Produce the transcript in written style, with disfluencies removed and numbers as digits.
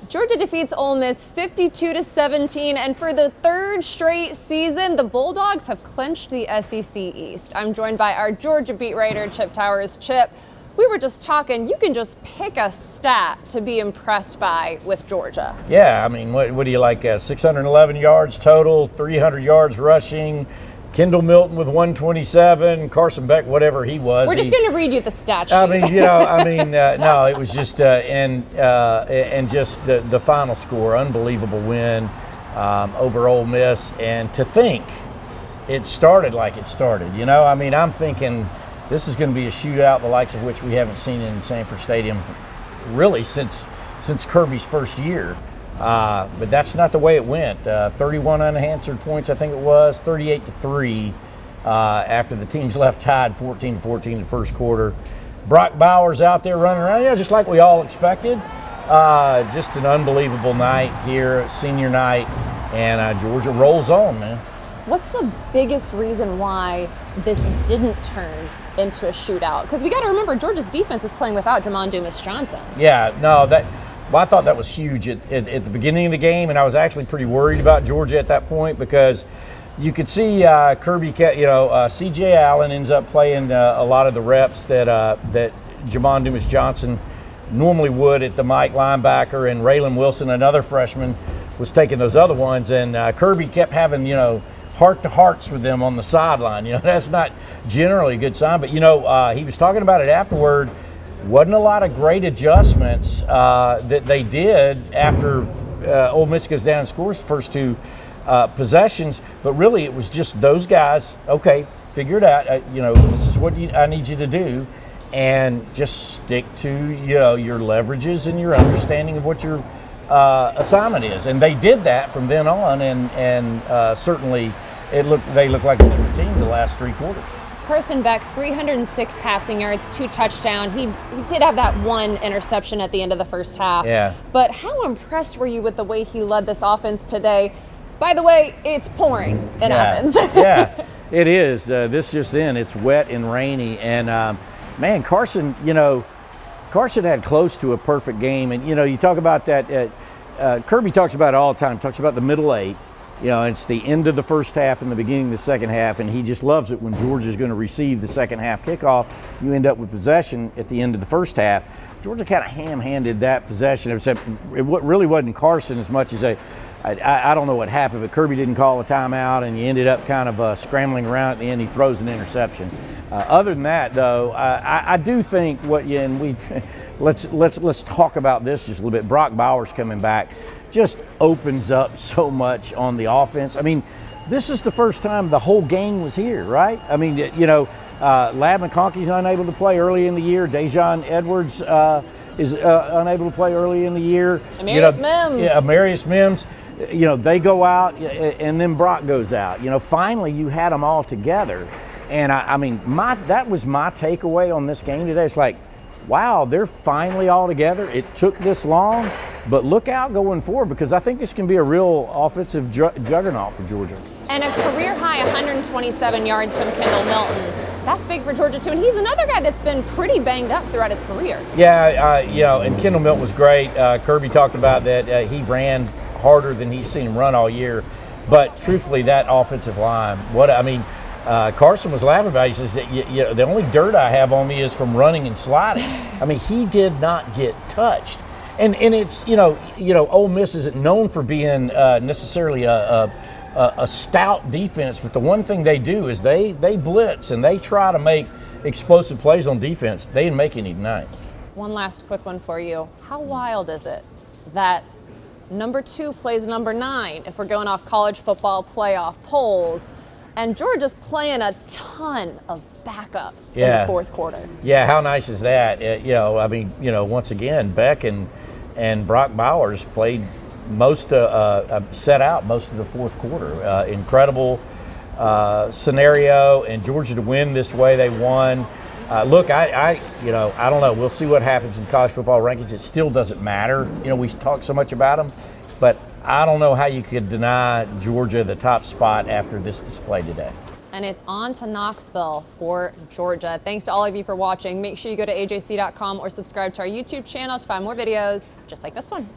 Georgia defeats Ole Miss 52-17, and for the third straight season, the Bulldogs have clinched the SEC East. I'm joined by our Georgia beat writer, Chip Towers. Chip, we were just talking, you can just pick a stat to be impressed by with Georgia. Yeah, I mean, what do you like? 611 yards total, 300 yards rushing. Kendall Milton with 127, Carson Beck, whatever he was. We're just going to read you the stat sheet. I mean, no, it was just and just the final score, unbelievable win over Ole Miss, and to think it started like it started. I mean, I'm thinking this is going to be a shootout, the likes of which we haven't seen in Sanford Stadium really since Kirby's first year. But that's not the way it went. 31 unanswered points, I think it was, 38-3 after the teams left tied 14-14 in the first quarter. Brock Bowers out there running around, just like we all expected. Just an unbelievable night here, senior night, and Georgia rolls on, man. What's the biggest reason why this didn't turn into a shootout? Because we got to remember, Georgia's defense is playing without Jamon Dumas-Johnson. Yeah, no, Well, I thought that was huge at the beginning of the game, and I was actually pretty worried about Georgia at that point because you could see Kirby, C.J. Allen ends up playing a lot of the reps that Jamon Dumas-Johnson normally would at the Mike linebacker, and Raylan Wilson, another freshman, was taking those other ones, and Kirby kept having, heart-to-hearts with them on the sideline. That's not generally a good sign, but, he was talking about it afterward. Wasn't a lot of great adjustments that they did after Ole Miss goes down and scores the first two possessions, but really it was just those guys, okay, figure it out, this is what I need you to do, and just stick to, your leverages and your understanding of what your assignment is. And they did that from then on, and certainly they looked like a different team the last three quarters. Carson Beck, 306 passing yards, 2 touchdowns. He did have that one interception at the end of the first half. Yeah. But how impressed were you with the way he led this offense today? By the way, it's pouring in Athens. Yeah, it is. This just in, it's wet and rainy. And, man, Carson had close to a perfect game. And, you talk about that. Kirby talks about it all the time, talks about the middle eight. It's the end of the first half and the beginning of the second half, and he just loves it when Georgia's going to receive the second half kickoff. You end up with possession at the end of the first half. Georgia kind of ham-handed that possession. It really wasn't Carson as much as I don't know what happened, but Kirby didn't call a timeout, and you ended up kind of scrambling around at the end. He throws an interception. Other than that, though, I do think let's talk about this just a little bit. Brock Bowers coming back just opens up so much on the offense. I mean, this is the first time the whole gang was here, right? I mean, Lad McConkey's unable to play early in the year. Dejon Edwards is unable to play early in the year. Amarius Mims. Yeah, Amarius Mims. They go out, and then Brock goes out. Finally you had them all together. And that was my takeaway on this game today. It's like, wow, they're finally all together. It took this long, but look out going forward, because I think this can be a real offensive juggernaut for Georgia. And a career-high 127 yards from Kendall Milton. That's big for Georgia, too. And he's another guy that's been pretty banged up throughout his career. Yeah, and Kendall Milton was great. Kirby talked about that. He ran harder than he's seen him run all year. But truthfully, that offensive line, Carson was laughing about it. He says, the only dirt I have on me is from running and sliding. I mean, he did not get touched. And it's, Ole Miss isn't known for being necessarily a stout defense, but the one thing they do is they blitz and they try to make explosive plays on defense. They didn't make any tonight. One last quick one for you. How wild is it that number 2 plays number 9 if we're going off college football playoff polls? And Georgia's playing a ton of backups in the fourth quarter. Yeah, how nice is that? Once again, Beck and Brock Bowers played set out most of the fourth quarter. Incredible scenario, and Georgia to win this way they won. Look, I don't know. We'll see what happens in college football rankings. It still doesn't matter. We talk so much about them, but I don't know how you could deny Georgia the top spot after this display today. And it's on to Knoxville for Georgia. Thanks to all of you for watching. Make sure you go to ajc.com or subscribe to our YouTube channel to find more videos just like this one.